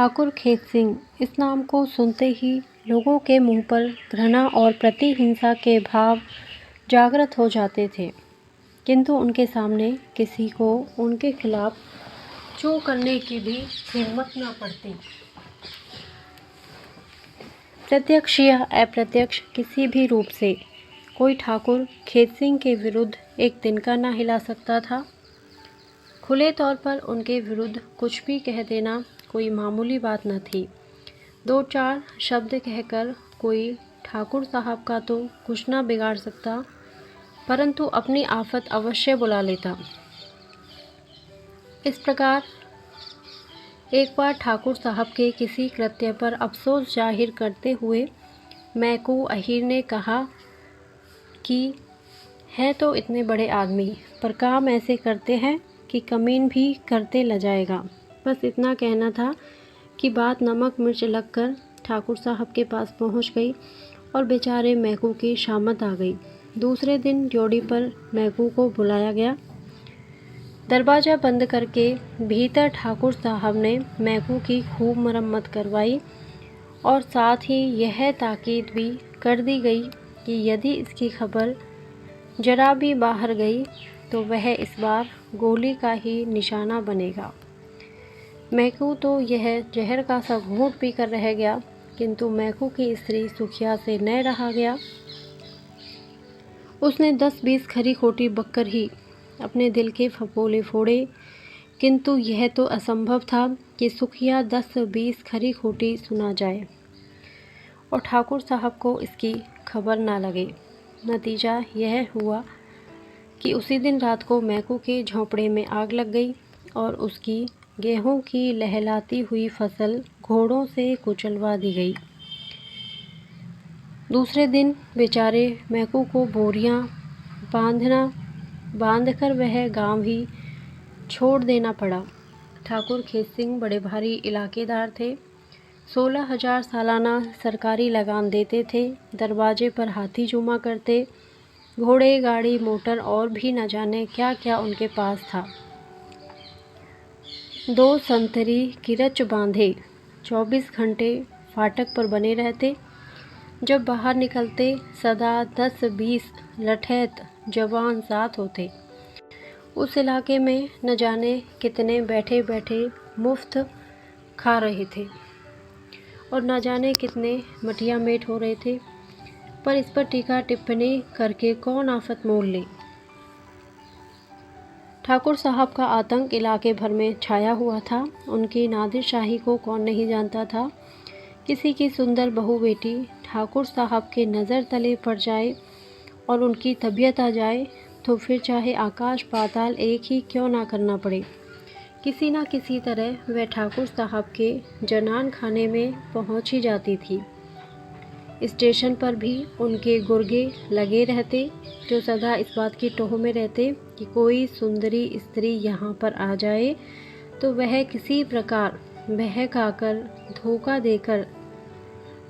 ठाकुर खेत सिंह इस नाम को सुनते ही लोगों के मुंह पर घृणा और प्रतिहिंसा के भाव जागृत हो जाते थे, किंतु उनके सामने किसी को उनके खिलाफ चू करने की भी हिम्मत न पड़ती। प्रत्यक्ष या अप्रत्यक्ष किसी भी रूप से कोई ठाकुर खेत सिंह के विरुद्ध एक तिनका न हिला सकता था। खुले तौर पर उनके विरुद्ध कुछ भी कह देना कोई मामूली बात न थी। दो चार शब्द कहकर कोई ठाकुर साहब का तो कुछ ना बिगाड़ सकता, परंतु अपनी आफत अवश्य बुला लेता। इस प्रकार एक बार ठाकुर साहब के किसी कृत्य पर अफसोस जाहिर करते हुए मैकू अहीर ने कहा कि है तो इतने बड़े आदमी, पर काम ऐसे करते हैं कि कमीन भी करते ल जाएगा। बस इतना कहना था कि बात नमक मिर्च लगकर ठाकुर साहब के पास पहुंच गई और बेचारे मैकू की शामत आ गई। दूसरे दिन ड्योढ़ी पर मैकू को बुलाया गया। दरवाज़ा बंद करके भीतर ठाकुर साहब ने मैकू की खूब मरम्मत करवाई और साथ ही यह ताकीद भी कर दी गई कि यदि इसकी खबर जरा भी बाहर गई तो वह इस बार गोली का ही निशाना बनेगा। मैकू तो यह जहर का सा घूंट पीकर रह गया, किंतु मैकू की स्त्री सुखिया से न रहा गया। उसने 10-20 खरी खोटी बककर ही अपने दिल के फपोले फोड़े, किंतु यह तो असंभव था कि सुखिया 10-20 खरी खोटी सुना जाए और ठाकुर साहब को इसकी खबर ना लगे। नतीजा यह हुआ कि उसी दिन रात को मैकू के झोंपड़े में आग लग गई और उसकी गेहूं की लहलाती हुई फसल घोड़ों से कुचलवा दी गई। दूसरे दिन बेचारे मैकू को बोरियां बांधकर वह गांव ही छोड़ देना पड़ा। ठाकुर खेत सिंह बड़े भारी इलाकेदार थे। 16,000 सालाना सरकारी लगान देते थे। दरवाजे पर हाथी जूमा करते। घोड़े गाड़ी मोटर और भी न जाने क्या क्या उनके पास था। 2 संतरी किरच बांधे 24 घंटे फाटक पर बने रहते। जब बाहर निकलते सदा 10-20 लठैत जवान साथ होते। उस इलाके में न जाने कितने बैठे बैठे मुफ्त खा रहे थे और न जाने कितने मटिया मेट हो रहे थे, पर इस पर टीका टिप्पणी करके कौन आफत मोल ले। ठाकुर साहब का आतंक इलाके भर में छाया हुआ था। उनकी नादिर शाही को कौन नहीं जानता था। किसी की सुंदर बहू बेटी ठाकुर साहब के नज़र तले पड़ जाए और उनकी तबीयत आ जाए तो फिर चाहे आकाश पाताल एक ही क्यों ना करना पड़े, किसी न किसी तरह वह ठाकुर साहब के जनान खाने में पहुंच ही जाती थी। स्टेशन पर भी उनके गुर्गे लगे रहते, जो सदा इस बात की टोह में रहते कि कोई सुंदरी स्त्री यहाँ पर आ जाए तो वह किसी प्रकार बहकाकर धोखा देकर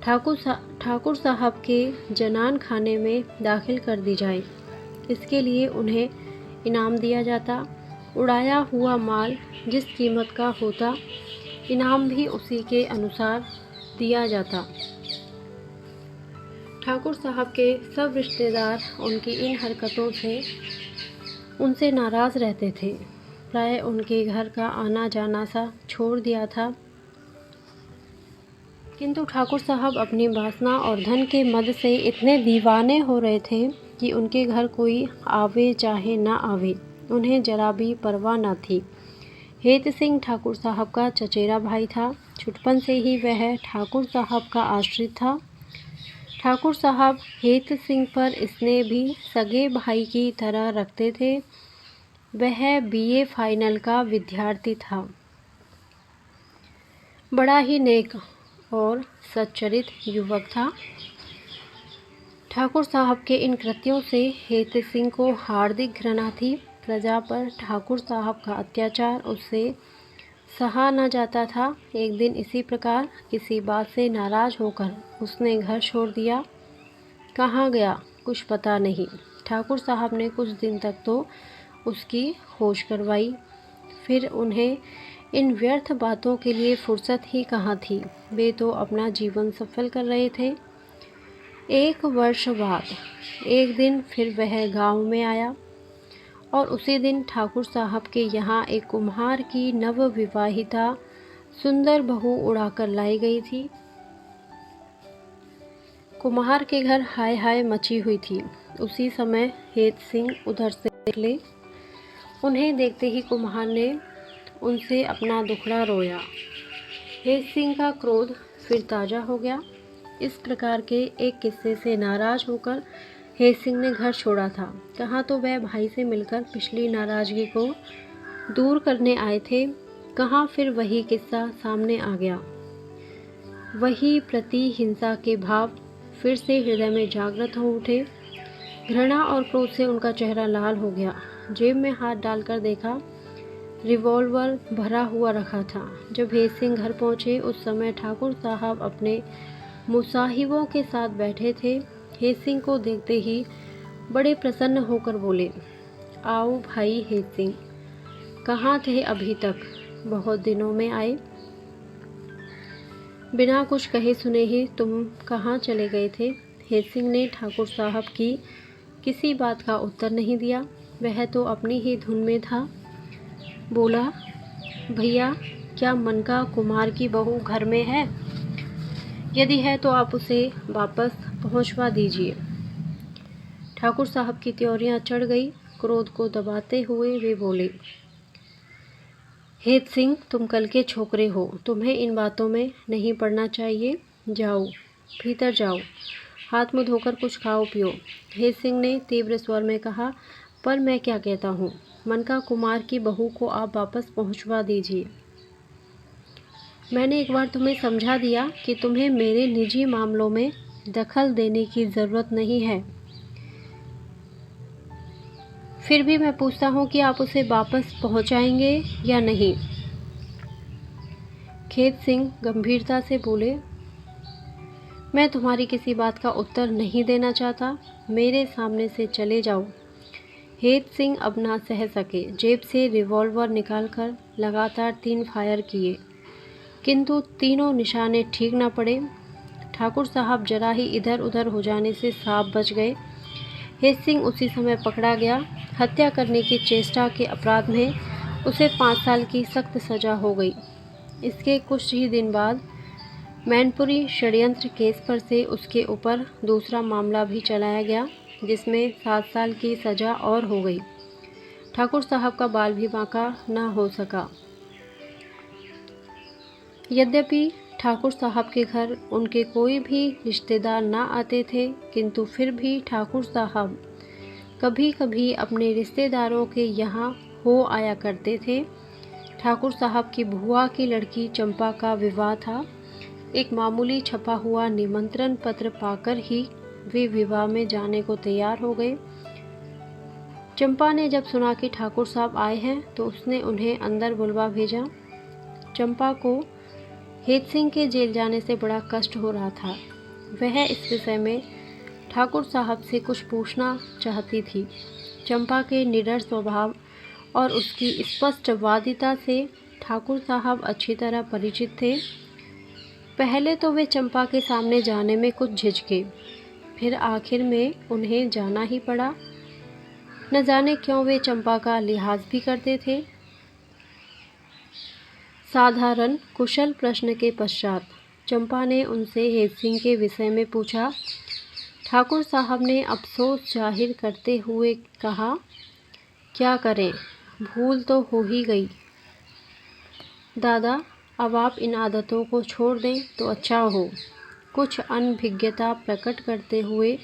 ठाकुर साहब के जनान खाने में दाखिल कर दी जाए। इसके लिए उन्हें इनाम दिया जाता। उड़ाया हुआ माल जिस कीमत का होता, इनाम भी उसी के अनुसार दिया जाता। ठाकुर साहब के सब रिश्तेदार उनकी इन हरकतों से उनसे नाराज़ रहते थे। प्राय उनके घर का आना जाना सा छोड़ दिया था, किंतु ठाकुर साहब अपनी वासना और धन के मद से इतने दीवाने हो रहे थे कि उनके घर कोई आवे चाहे ना आवे, उन्हें जरा भी परवाह न थी। हेत सिंह ठाकुर साहब का चचेरा भाई था। छुटपन से ही वह ठाकुर साहब का आश्रित था। ठाकुर साहब हेत सिंह पर स्नेह भी सगे भाई की तरह रखते थे। वह बीए फाइनल का विद्यार्थी था। बड़ा ही नेक और सच्चरित युवक था। ठाकुर साहब के इन कृत्यों से हेत सिंह को हार्दिक घृणा थी। प्रजा पर ठाकुर साहब का अत्याचार उससे सहा न जाता था। एक दिन इसी प्रकार किसी बात से नाराज़ होकर उसने घर छोड़ दिया। कहाँ गया कुछ पता नहीं। ठाकुर साहब ने कुछ दिन तक तो उसकी खोज करवाई, फिर उन्हें इन व्यर्थ बातों के लिए फुर्सत ही कहाँ थी। वे तो अपना जीवन सफल कर रहे थे। 1 वर्ष बाद एक दिन फिर वह गांव में आया और उसी दिन ठाकुर साहब के यहाँ एक कुम्हार की नवविवाहिता सुंदर बहू उड़ाकर लाई गई थी। कुम्हार के घर हाय हाय मची हुई थी। उसी समय हेत सिंह उधर से निकले। उन्हें देखते ही कुम्हार ने उनसे अपना दुखड़ा रोया। हेत सिंह का क्रोध फिर ताज़ा हो गया। इस प्रकार के एक किस्से से नाराज होकर हेत सिंह ने घर छोड़ा था। कहाँ तो वह भाई से मिलकर पिछली नाराजगी को दूर करने आए थे, कहाँ फिर वही किस्सा सामने आ गया। वही प्रतिहिंसा के भाव फिर से हृदय में जागृत हो उठे। घृणा और क्रोध से उनका चेहरा लाल हो गया। जेब में हाथ डालकर देखा, रिवॉल्वर भरा हुआ रखा था। जब हेत सिंह घर पहुंचे उस समय ठाकुर साहब अपने मुसाहिबों के साथ बैठे थे। हेत सिंह को देखते ही बड़े प्रसन्न होकर बोले, आओ भाई हेत सिंह, कहाँ थे अभी तक? बहुत दिनों में आए। बिना कुछ कहे सुने ही तुम कहाँ चले गए थे? हेत सिंह ने ठाकुर साहब की किसी बात का उत्तर नहीं दिया। वह तो अपनी ही धुन में था। बोला, भैया, क्या मनका कुमार की बहू घर में है? यदि है तो आप उसे वापस पहुंचवा दीजिए। ठाकुर साहब की त्योरियां चढ़ गई। क्रोध को दबाते हुए वे बोले, हेत सिंह, तुम कल के छोकरे हो, तुम्हें इन बातों में नहीं पड़ना चाहिए। जाओ, भीतर जाओ, हाथ मुँह धोकर कुछ खाओ पियो। हेत सिंह ने तीव्र स्वर में कहा, पर मैं क्या कहता हूँ, मनका कुमार की बहू को आप वापस पहुँचवा दीजिए। मैंने एक बार तुम्हें समझा दिया कि तुम्हें मेरे निजी मामलों में दखल देने की ज़रूरत नहीं है। फिर भी मैं पूछता हूँ कि आप उसे वापस पहुँचाएंगे या नहीं? हेत सिंह गंभीरता से बोले, मैं तुम्हारी किसी बात का उत्तर नहीं देना चाहता। मेरे सामने से चले जाओ। हेत सिंह अब ना सह सके। जेब से रिवॉल्वर निकालकर लगातार 3 फायर किए, किंतु तीनों निशाने ठीक न पड़े। ठाकुर साहब जरा ही इधर उधर हो जाने से सांप बच गए। हेत सिंह उसी समय पकड़ा गया। हत्या करने की चेष्टा के अपराध में उसे 5 साल की सख्त सज़ा हो गई। इसके कुछ ही दिन बाद मैनपुरी षड्यंत्र केस पर से उसके ऊपर दूसरा मामला भी चलाया गया, जिसमें 7 साल की सज़ा और हो गई। ठाकुर साहब का बाल भी बांका न हो सका। यद्यपि ठाकुर साहब के घर उनके कोई भी रिश्तेदार ना आते थे, किंतु फिर भी ठाकुर साहब कभी कभी अपने रिश्तेदारों के यहाँ हो आया करते थे। ठाकुर साहब की बुआ की लड़की चंपा का विवाह था। एक मामूली छपा हुआ निमंत्रण पत्र पाकर ही वे विवाह में जाने को तैयार हो गए। चंपा ने जब सुना कि ठाकुर साहब आए हैं तो उसने उन्हें अंदर बुलवा भेजा। चंपा को हेत सिंह के जेल जाने से बड़ा कष्ट हो रहा था। वह इस विषय में ठाकुर साहब से कुछ पूछना चाहती थी। चंपा के निडर स्वभाव और उसकी स्पष्टवादिता से ठाकुर साहब अच्छी तरह परिचित थे। पहले तो वे चंपा के सामने जाने में कुछ झिझके, फिर आखिर में उन्हें जाना ही पड़ा। न जाने क्यों वे चंपा का लिहाज भी करते थे। साधारण कुशल प्रश्न के पश्चात चंपा ने उनसे हेत सिंह के विषय में पूछा। ठाकुर साहब ने अफसोस जाहिर करते हुए कहा, क्या करें, भूल तो हो ही गई। दादा, अब आप इन आदतों को छोड़ दें तो अच्छा हो। कुछ अनभिज्ञता प्रकट करते हुए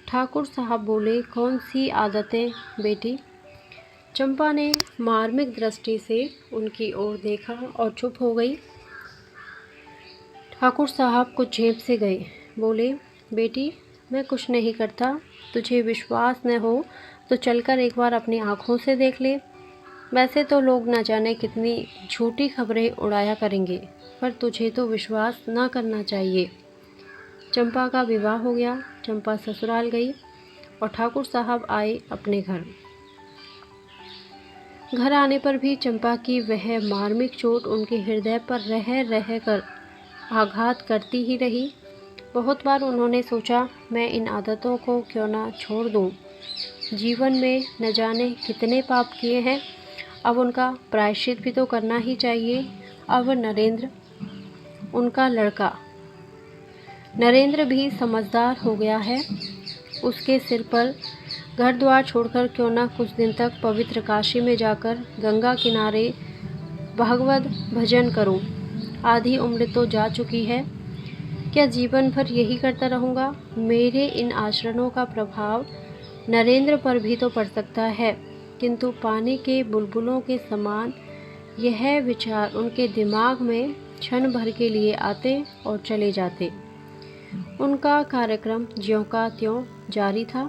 ठाकुर साहब बोले, कौन सी आदतें बेटी? चंपा ने मार्मिक दृष्टि से उनकी ओर देखा और चुप हो गई। ठाकुर साहब कुछ झेप से गए। बोले, बेटी, मैं कुछ नहीं करता। तुझे विश्वास न हो तो चलकर एक बार अपनी आँखों से देख ले। वैसे तो लोग न जाने कितनी झूठी खबरें उड़ाया करेंगे, पर तुझे तो विश्वास ना करना चाहिए। चंपा का विवाह हो गया। चंपा ससुराल गई और ठाकुर साहब आए अपने घर। घर आने पर भी चंपा की वह मार्मिक चोट उनके हृदय पर रह रह कर आघात करती ही रही। बहुत बार उन्होंने सोचा, मैं इन आदतों को क्यों ना छोड़ दूं। जीवन में न जाने कितने पाप किए हैं, अब उनका प्रायश्चित भी तो करना ही चाहिए। अब नरेंद्र, उनका लड़का नरेंद्र भी समझदार हो गया है। उसके सिर पर घर द्वार छोड़कर क्यों ना कुछ दिन तक पवित्र काशी में जाकर गंगा किनारे भागवत भजन करूं। आधी उम्र तो जा चुकी है, क्या जीवन भर यही करता रहूँगा। मेरे इन आचरणों का प्रभाव नरेंद्र पर भी तो पड़ सकता है। किंतु पानी के बुलबुलों के समान यह विचार उनके दिमाग में क्षण भर के लिए आते और चले जाते। उनका कार्यक्रम ज्यों का त्यों जारी था।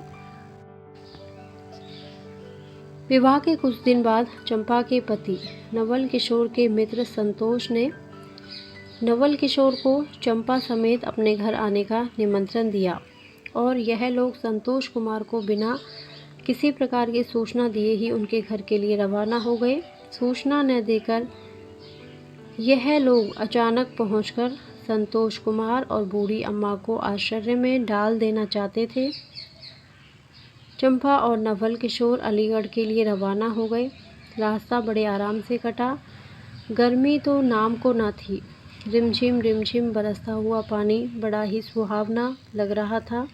विवाह के कुछ दिन बाद चंपा के पति नवल किशोर के मित्र संतोष ने नवल किशोर को चंपा समेत अपने घर आने का निमंत्रण दिया और यह लोग संतोष कुमार को बिना किसी प्रकार की सूचना दिए ही उनके घर के लिए रवाना हो गए। सूचना न देकर यह लोग अचानक पहुंचकर संतोष कुमार और बूढ़ी अम्मा को आश्चर्य में डाल देना चाहते थे। चंपा और नवल किशोर अलीगढ़ के लिए रवाना हो गए। रास्ता बड़े आराम से कटा। गर्मी तो नाम को ना थी। रिमझिम बरसता हुआ पानी बड़ा ही सुहावना लग रहा था।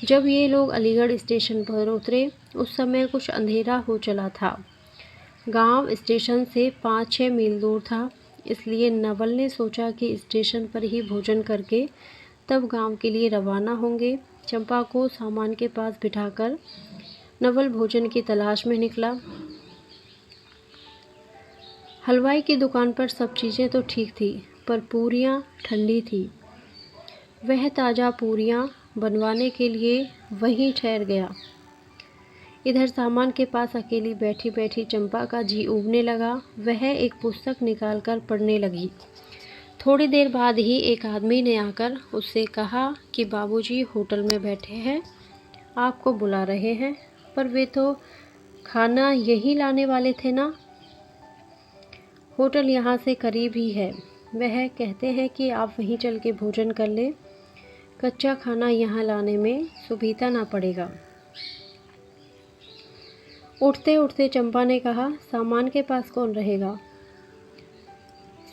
जब ये लोग अलीगढ़ स्टेशन पर उतरे उस समय कुछ अंधेरा हो चला था। गांव स्टेशन से 5-6 मील दूर था, इसलिए नवल ने सोचा कि स्टेशन पर ही भोजन करके तब गांव के लिए रवाना होंगे। चंपा को सामान के पास बिठाकर नवल भोजन की तलाश में निकला। हलवाई की दुकान पर सब चीज़ें तो ठीक थी, पर पूरियाँ ठंडी थी। वह ताज़ा पूरियाँ बनवाने के लिए वहीं ठहर गया। इधर सामान के पास अकेली बैठी बैठी चंपा का जी उबने लगा। वह एक पुस्तक निकालकर पढ़ने लगी। थोड़ी देर बाद ही एक आदमी ने आकर उससे कहा कि बाबूजी होटल में बैठे हैं, आपको बुला रहे हैं। पर वे तो खाना यहीं लाने वाले थे ना। होटल यहाँ से करीब ही है। वह कहते हैं कि आप वहीं चल के भोजन कर ले, कच्चा खाना यहाँ लाने में सुविधा ना पड़ेगा। उठते उठते चंपा ने कहा, सामान के पास कौन रहेगा।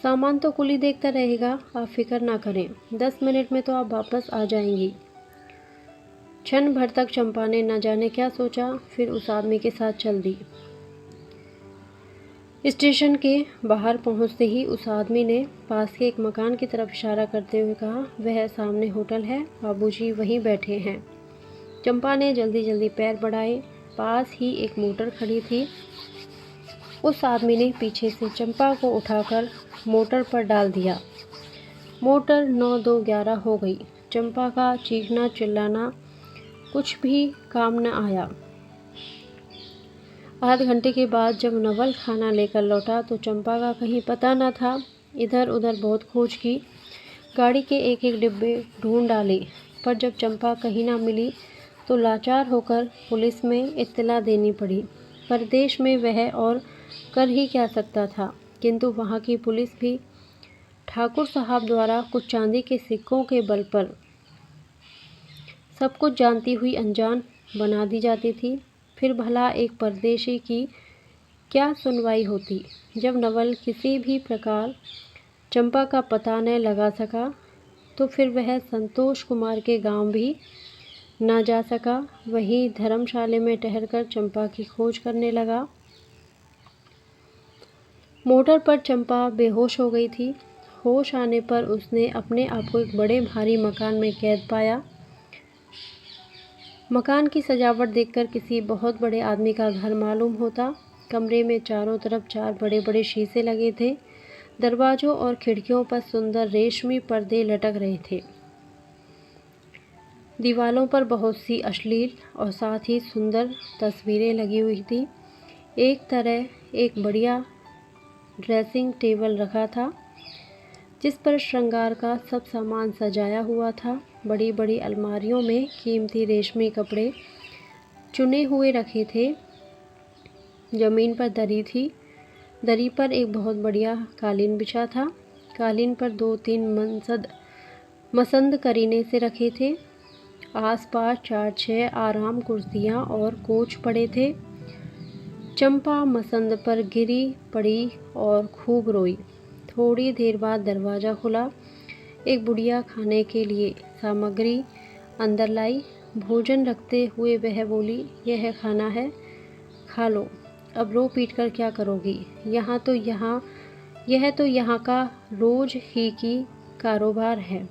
सामान तो कुली देखता रहेगा, आप फिक्र ना करें, 10 मिनट में तो आप वापस आ जाएंगी। क्षण भर तक चंपा ने न जाने क्या सोचा, फिर उस आदमी के साथ चल दी। स्टेशन के बाहर पहुंचते ही उस आदमी ने पास के एक मकान की तरफ इशारा करते हुए कहा, वह सामने होटल है, बाबूजी वहीं बैठे हैं। चंपा ने जल्दी जल्दी पैर बढ़ाए। पास ही एक मोटर खड़ी थी। उस आदमी ने पीछे से चंपा को उठाकर मोटर पर डाल दिया। मोटर 9-2-11 हो गई। चंपा का चीखना चिल्लाना कुछ भी काम न आया। आध घंटे के बाद जब नवल खाना लेकर लौटा तो चंपा का कहीं पता न था। इधर उधर बहुत खोज की, गाड़ी के एक एक डिब्बे ढूंढ डाले, पर जब चंपा कहीं ना मिली तो लाचार होकर पुलिस में इत्तला देनी पड़ी। परदेश में वह और कर ही क्या सकता था। किंतु वहाँ की पुलिस भी ठाकुर साहब द्वारा कुछ चांदी के सिक्कों के बल पर सब कुछ जानती हुई अनजान बना दी जाती थी। फिर भला एक परदेशी की क्या सुनवाई होती। जब नवल किसी भी प्रकार चंपा का पता न लगा सका तो फिर वह संतोष कुमार के गांव भी ना जा सका। वहीं धर्मशाले में ठहरकर चंपा की खोज करने लगा। मोटर पर चंपा बेहोश हो गई थी। होश आने पर उसने अपने आप को एक बड़े भारी मकान में कैद पाया। मकान की सजावट देखकर किसी बहुत बड़े आदमी का घर मालूम होता। कमरे में चारों तरफ 4 बड़े बड़े शीशे लगे थे। दरवाजों और खिड़कियों पर सुंदर रेशमी पर्दे लटक रहे थे। दीवालों पर बहुत सी अश्लील और साथ ही सुंदर तस्वीरें लगी हुई थी। एक तरह एक बढ़िया ड्रेसिंग टेबल रखा था जिस पर श्रृंगार का सब सामान सजाया हुआ था। बड़ी बड़ी अलमारियों में कीमती रेशमी कपड़े चुने हुए रखे थे। ज़मीन पर दरी थी। दरी पर एक बहुत बढ़िया कालीन बिछा था। कालीन पर 2-3 मसंद करीने से रखे थे। आसपास 4-6 आराम कुर्सियाँ और कोच पड़े थे। चंपा मसंद पर गिरी पड़ी और खूब रोई। थोड़ी देर बाद दरवाज़ा खुला। एक बुढ़िया खाने के लिए सामग्री अंदर लाई। भोजन रखते हुए वह बोली, यह खाना है, खा लो। अब रो पीट कर क्या करोगी? यह तो यहाँ का रोज ही की कारोबार है।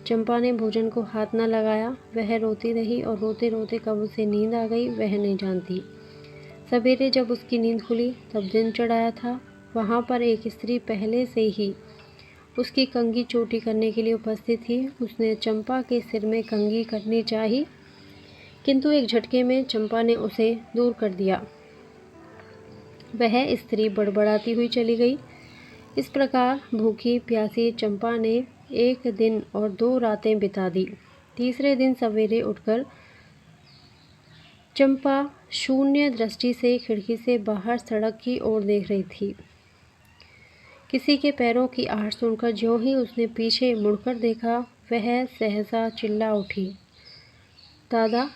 चंपा ने भोजन को हाथ न लगाया। वह रोती रही और रोते रोते कब उसे नींद आ गई वह नहीं जानती। सवेरे जब उसकी नींद खुली तब दिन चढ़ाया था। वहाँ पर एक स्त्री पहले से ही उसकी कंघी चोटी करने के लिए उपस्थित थी। उसने चंपा के सिर में कंघी करनी चाही, किंतु एक झटके में चंपा ने उसे दूर कर दिया। वह स्त्री बड़बड़ाती हुई चली गई। इस प्रकार भूखी प्यासी चंपा ने 1 दिन और 2 रातें बिता दी। तीसरे दिन सवेरे उठकर चंपा शून्य दृष्टि से खिड़की से बाहर सड़क की ओर देख रही थी। किसी के पैरों की आहट सुनकर ज्यों ही उसने पीछे मुड़कर देखा, वह सहसा चिल्ला उठी, दादा!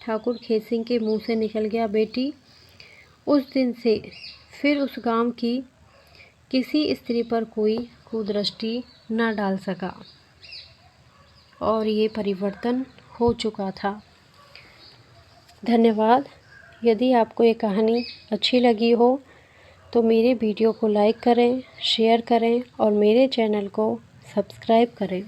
ठाकुर खेत सिंह के मुंह से निकल गया, बेटी। उस दिन से फिर उस गांव की किसी स्त्री पर कोई कुदृष्टि न डाल सका और ये परिवर्तन हो चुका था। धन्यवाद। यदि आपको ये कहानी अच्छी लगी हो तो मेरे वीडियो को लाइक करें, शेयर करें और मेरे चैनल को सब्सक्राइब करें।